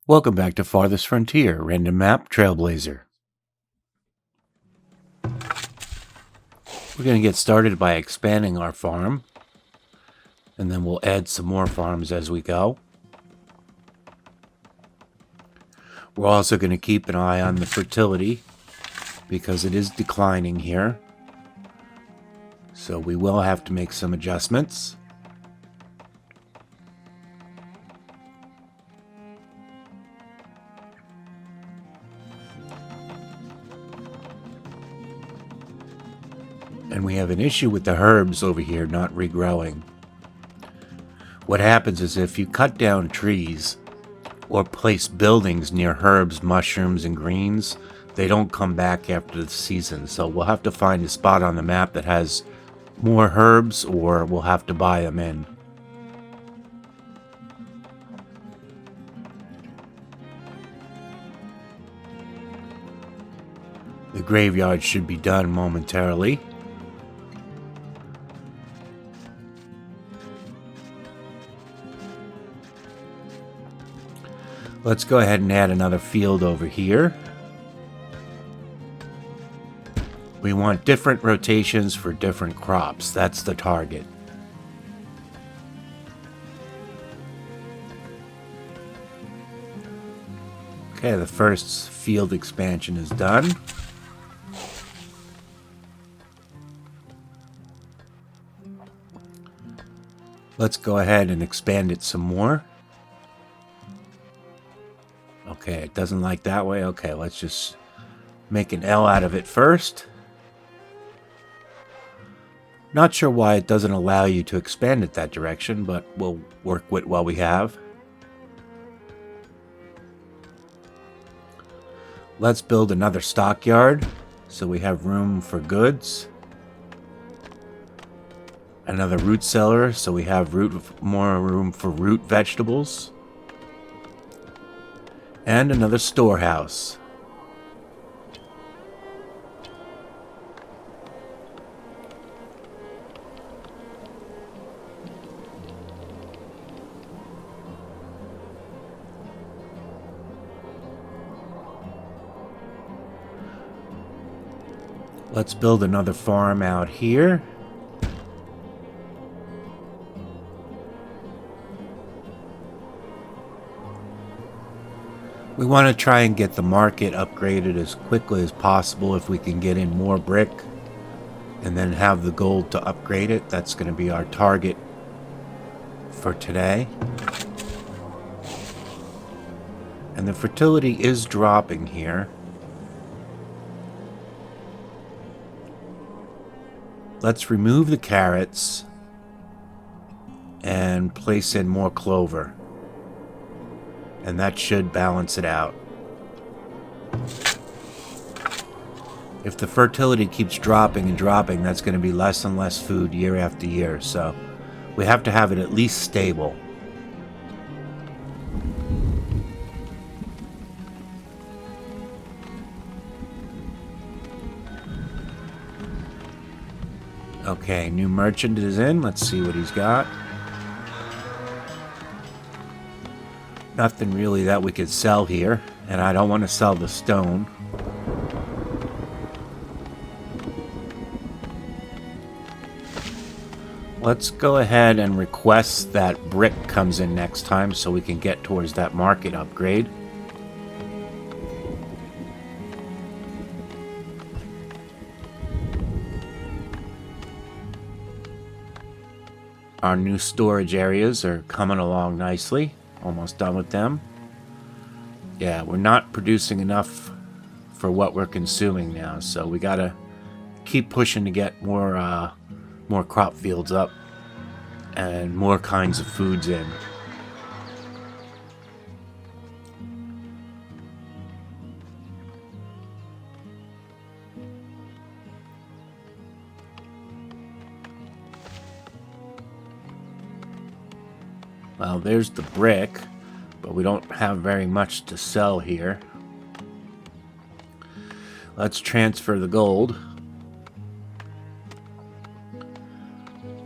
Welcome back to Farthest Frontier, Random Map Trailblazer. We're going to get started by expanding our farm, and then we'll add some more farms as we go. We're also going to keep an eye on the fertility, because it is declining here. So we will have to make some adjustments. And we have an issue with the herbs over here not regrowing. What happens is if you cut down trees or place buildings near herbs, mushrooms, and greens, they don't come back after the season. So we'll have to find a spot on the map that has more herbs, or we'll have to buy them in. The graveyard should be done momentarily. Let's go ahead and add another field over here. We want different rotations for different crops. That's the target. Okay, the first field expansion is done. Let's go ahead and expand it some more. Okay, it doesn't like that way. Okay, let's just make an L out of it first. Not sure why it doesn't allow you to expand it that direction, but we'll work with what we have. Let's build another stockyard so we have room for goods. Another root cellar so we have more room for root vegetables. And another storehouse. Let's build another farm out here. We want to try and get the market upgraded as quickly as possible if we can get in more brick and then have the gold to upgrade it. That's going to be our target for today. And the fertility is dropping here. Let's remove the carrots and place in more clover. And that should balance it out. If the fertility keeps dropping and dropping, that's going to be less and less food year after year. So we have to have it at least stable. Okay, new merchant is in. Let's see what he's got. Nothing really that we could sell here, and I don't want to sell the stone. Let's go ahead and request that brick comes in next time so we can get towards that market upgrade. Our new storage areas are coming along nicely. Almost done with them. Yeah, we're not producing enough for what we're consuming now, so we gotta keep pushing to get more crop fields up and more kinds of foods in. Well, there's the brick, but we don't have very much to sell here. Let's transfer the gold.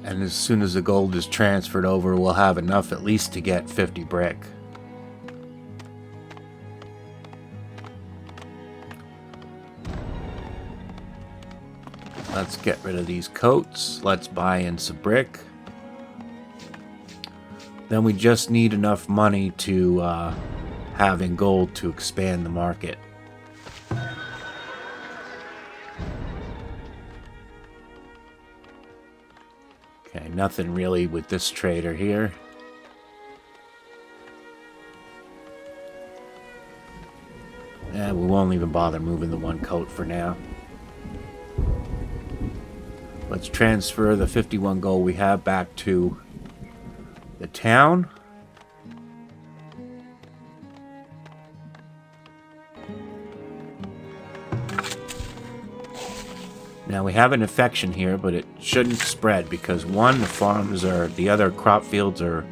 And as soon as the gold is transferred over, we'll have enough at least to get 50 brick. Let's get rid of these coats. Let's buy in some brick. Then we just need enough money to have in gold to expand the market. Okay, nothing really with this trader here. We won't even bother moving the one coat for now. Let's transfer the 51 gold we have back to the town. Now we have an infection here, but it shouldn't spread because one, the other crop fields are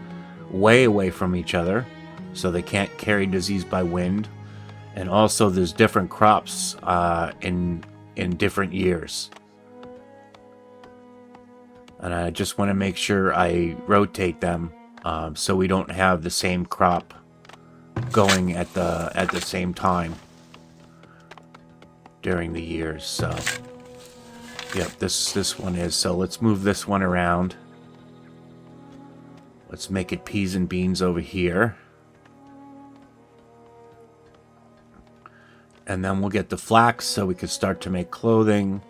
way away from each other, so they can't carry disease by wind. And also there's different crops in different years. And I just want to make sure I rotate them so we don't have the same crop going at the same time during the years. So, yep, this one is. So let's move this one around. Let's make it peas and beans over here. And then we'll get the flax so we can start to make clothing.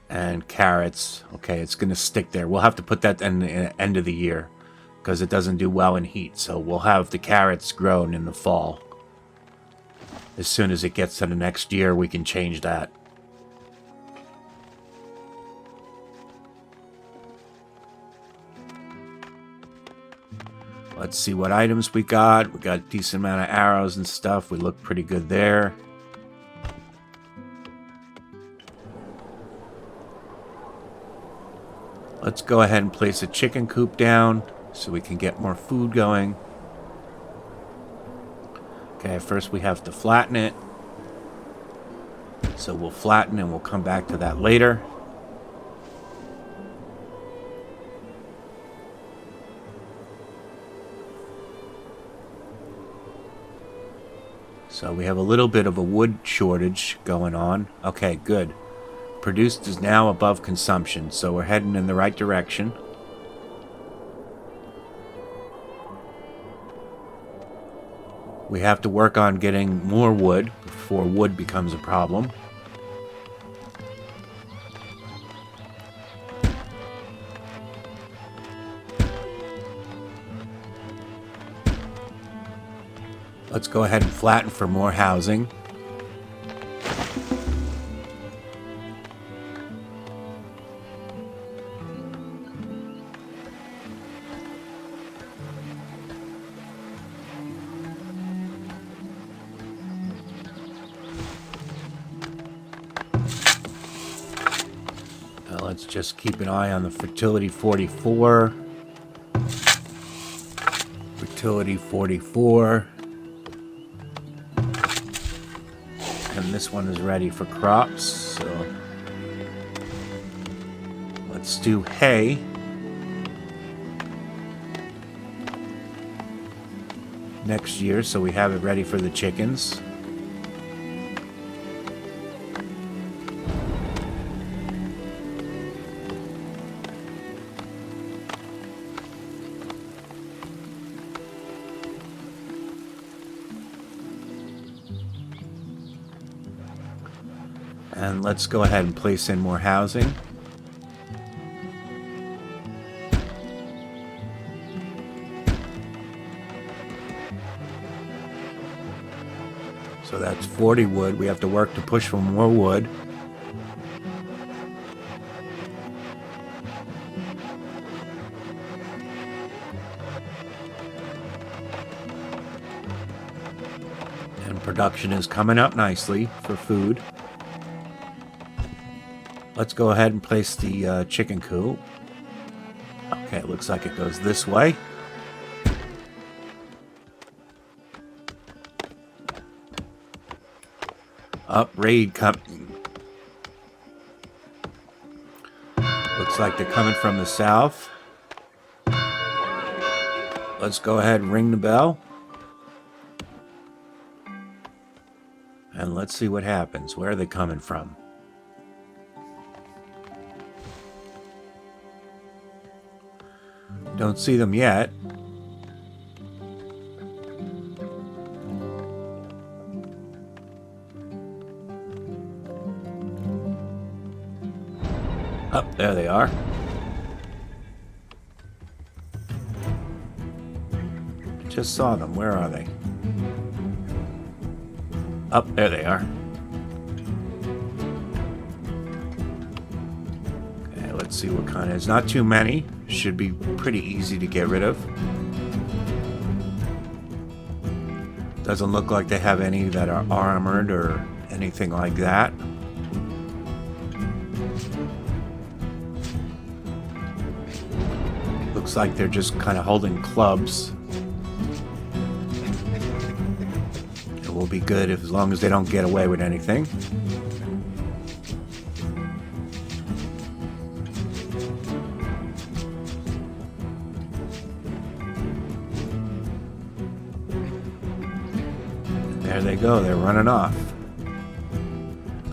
And carrots. Okay, it's going to stick there. We'll have to put that in the end of the year because it doesn't do well in heat. So we'll have the carrots grown in the fall. As soon as it gets to the next year, we can change that. Let's see what items we got. We got a decent amount of arrows and stuff. We look pretty good there. Let's go ahead and place a chicken coop down so we can get more food going. Okay, first we have to flatten it. So we'll flatten and we'll come back to that later. So we have a little bit of a wood shortage going on. Okay, good. Produced is now above consumption, so we're heading in the right direction. We have to work on getting more wood before wood becomes a problem. Let's go ahead and flatten for more housing. Let's just keep an eye on the fertility 44. Fertility 44. And this one is ready for crops, so let's do hay. Next year, so we have it ready for the chickens. And let's go ahead and place in more housing. So that's 40 wood. We have to work to push for more wood. And production is coming up nicely for food. Let's go ahead and place the chicken coop. Okay, it looks like it goes this way. Up, raid coming. Looks like they're coming from the south. Let's go ahead and ring the bell. And And let's see what happens. Where are they coming from? Don't see them yet. Oh, there they are. Just saw them. Where are they? Oh, there they are. Okay, let's see what kind. It's not too many. Should be pretty easy to get rid of. Doesn't look like they have any that are armored or anything like that. Looks like they're just kind of holding clubs. It will be good as long as they don't get away with anything. There they go, they're running off.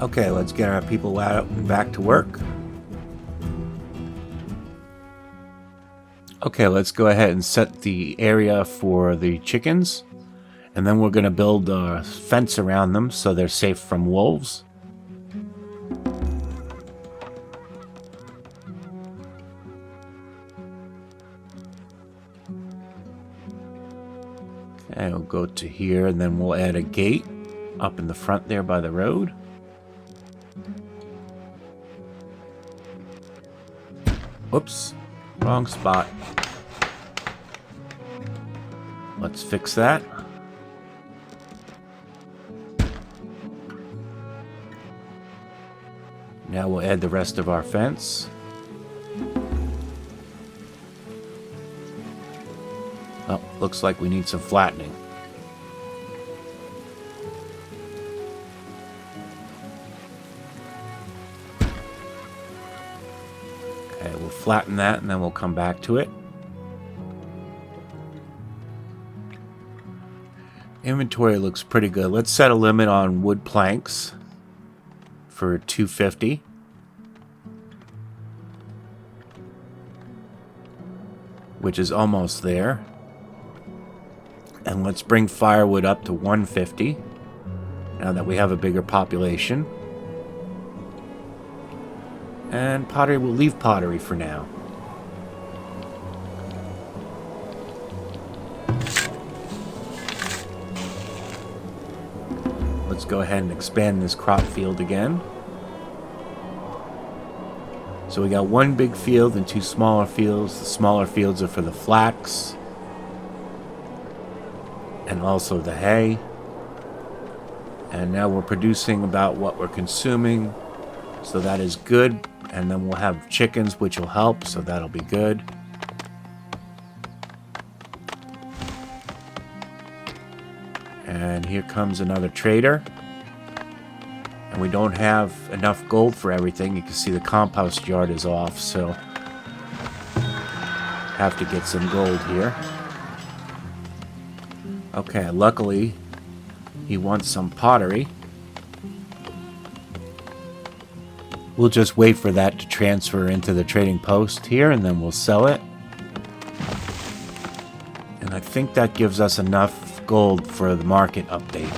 Okay, let's get our people out and back to work. Okay, let's go ahead and set the area for the chickens. And then we're going to build a fence around them so they're safe from wolves. And we'll go to here, and then we'll add a gate up in the front there by the road. Whoops, wrong spot. Let's fix that. Now we'll add the rest of our fence. Oh, looks like we need some flattening. Okay, we'll flatten that and then we'll come back to it. Inventory looks pretty good. Let's set a limit on wood planks for 250. Which is almost there. And let's bring firewood up to 150 now that we have a bigger population. And pottery, we'll leave pottery for now. Let's go ahead and expand this crop field again. So we got one big field and two smaller fields. The smaller fields are for the flax and also the hay. And now we're producing about what we're consuming, so that is good. And then we'll have chickens, which will help, so that'll be good. And here comes another trader. And we don't have enough gold for everything. You can see the compost yard is off, so have to get some gold here. Okay, luckily he wants some pottery. We'll just wait for that to transfer into the trading post here, and then we'll sell it. And I think that gives us enough gold for the market update.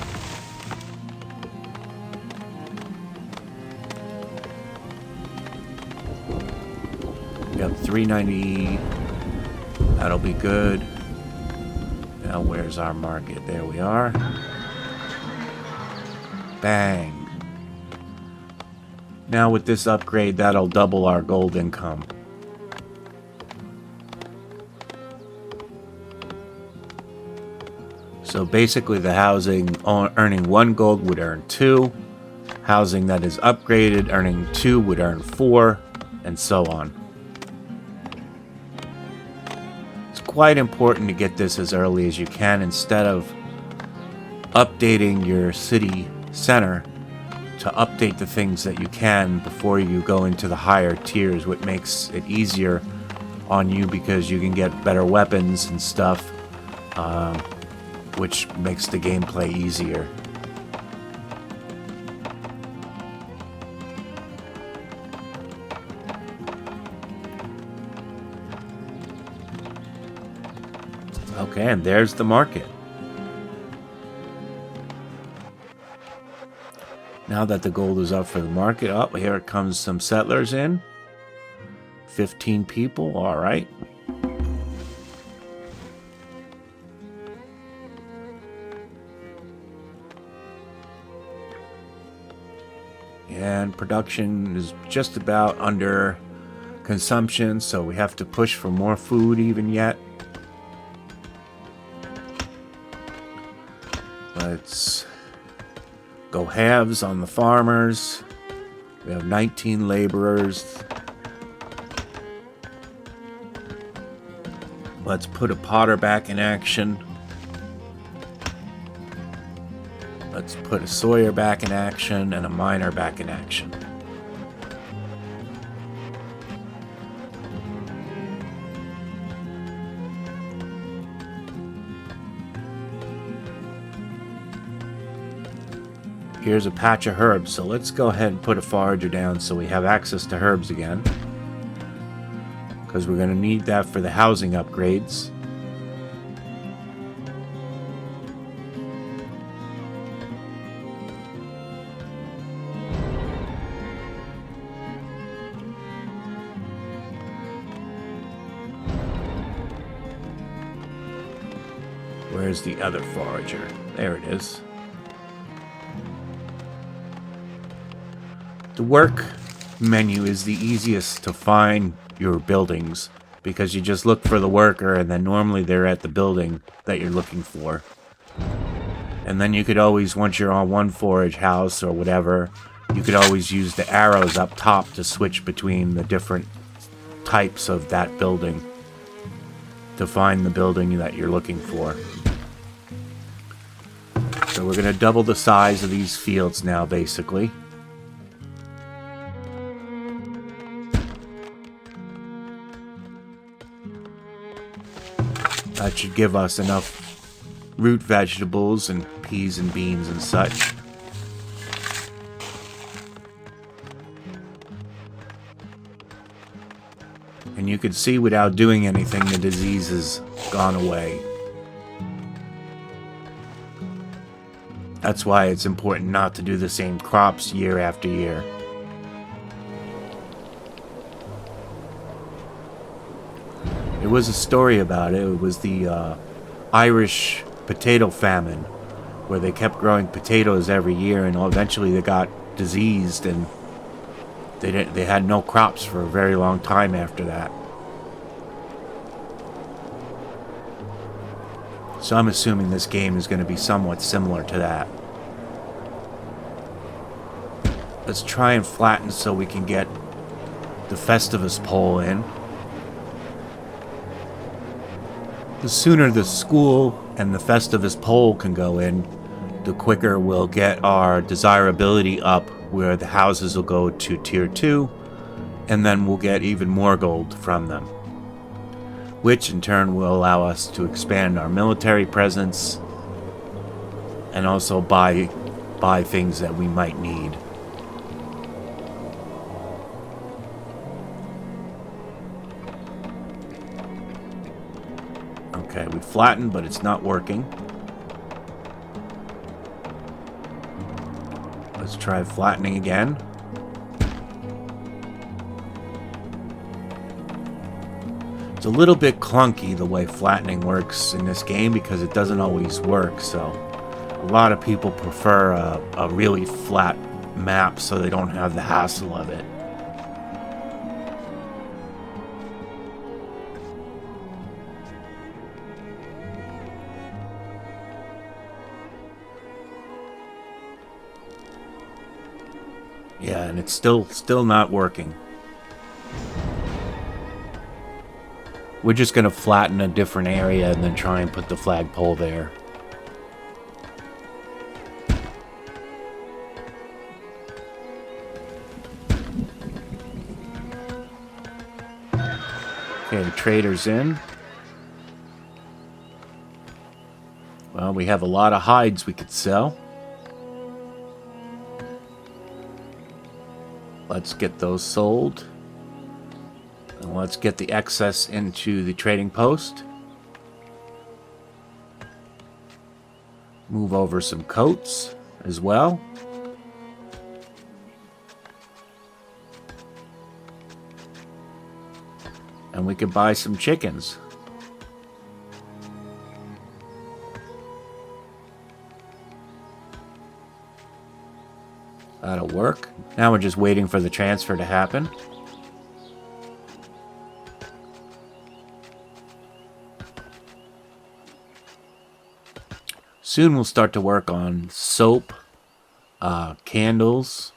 We have 390. That'll be good. Now where's our market? There we are. Bang. Now with this upgrade, that'll double our gold income. So basically the housing earning 1 gold would earn 2. Housing that is upgraded earning 2 would earn 4, and so on. It's quite important to get this as early as you can instead of updating your city center to update the things that you can before you go into the higher tiers, which makes it easier on you because you can get better weapons and stuff, which makes the gameplay easier. Okay, and there's the market. Now that the gold is up for the market, oh, here it comes some settlers in. 15 people, all right. And production is just about under consumption, so we have to push for more food even yet. Let's go halves on the farmers. We have 19 laborers. Let's put a potter back in action. Let's put a sawyer back in action and a miner back in action. Here's a patch of herbs, so let's go ahead and put a forager down so we have access to herbs again. Because we're going to need that for the housing upgrades. Where's the other forager? There it is. The work menu is the easiest to find your buildings because you just look for the worker and then normally they're at the building that you're looking for. And then you could always, once you're on one forage house or whatever, you could always use the arrows up top to switch between the different types of that building to find the building that you're looking for. So we're going to double the size of these fields now, basically. That should give us enough root vegetables and peas and beans and such. And you can see without doing anything, the disease has gone away. That's why it's important not to do the same crops year after year. There was a story about it. It was the Irish potato famine, where they kept growing potatoes every year, and eventually they got diseased, and they had no crops for a very long time after that. So I'm assuming this game is going to be somewhat similar to that. Let's try and flatten so we can get the Festivus pole in. The sooner the school and the Festivus pole can go in, the quicker we'll get our desirability up, where the houses will go to tier 2, and then we'll get even more gold from them, which in turn will allow us to expand our military presence and also buy things that we might need. Okay, we flattened, but it's not working. Let's try flattening again. It's a little bit clunky the way flattening works in this game because it doesn't always work, so a lot of people prefer a really flat map so they don't have the hassle of it. Yeah, and it's still not working. We're just going to flatten a different area and then try and put the flagpole there. Okay, trader's in. Well, we have a lot of hides we could sell. Let's get those sold. And let's get the excess into the trading post. Move over some coats as well. And we could buy some chickens. That'll work. Now we're just waiting for the transfer to happen. Soon we'll start to work on soap, candles,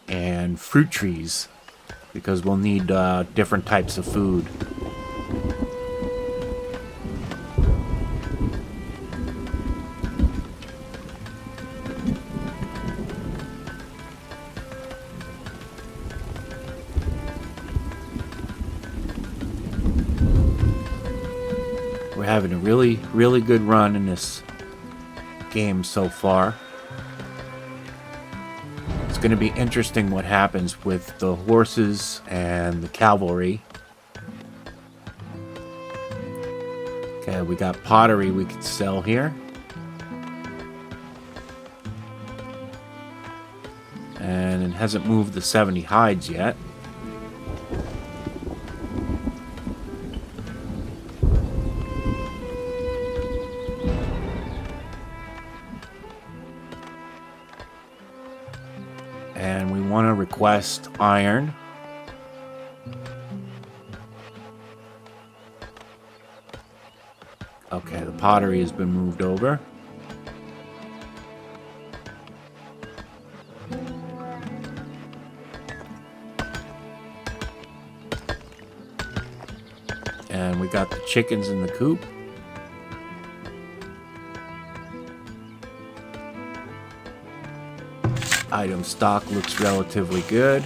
and fruit trees, because we'll need different types of food. We're having a really, really good run in this game so far. It's going to be interesting what happens with the horses and the cavalry. Okay, we got pottery we could sell here. And it hasn't moved the 70 hides yet. And we want to request iron. Okay, the pottery has been moved over. And we got the chickens in the coop. Item stock looks relatively good.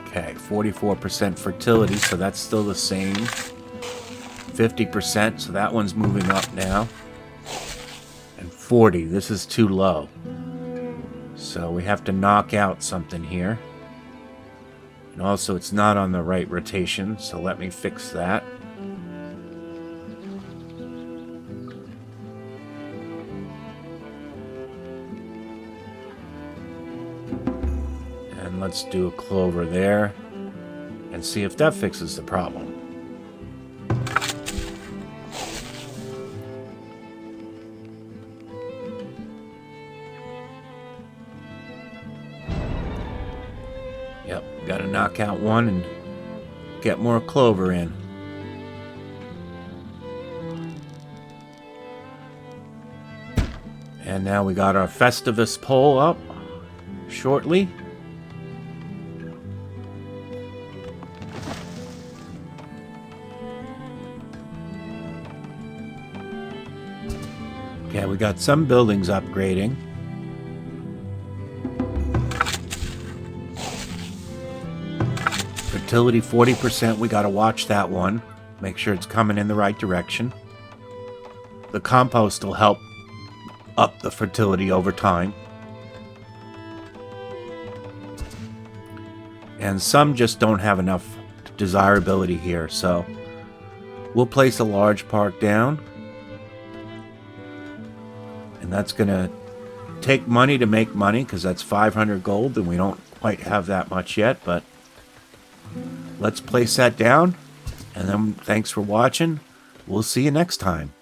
Okay, 44% fertility, so that's still the same. 50%, so that one's moving up now. And 40, this is too low. So we have to knock out something here. And also it's not on the right rotation, so let me fix that. And let's do a clover there and see if that fixes the problem. Yep, gotta knock out one and get more clover in. And now we got our Festivus pole up shortly. Okay, we got some buildings upgrading. Fertility 40%, we gotta watch that one. Make sure it's coming in the right direction. The compost will help up the fertility over time. And some just don't have enough desirability here, so we'll place a large park down. And that's gonna take money to make money, because that's 500 gold, and we don't quite have that much yet, but let's place that down. And then thanks for watching. We'll see you next time.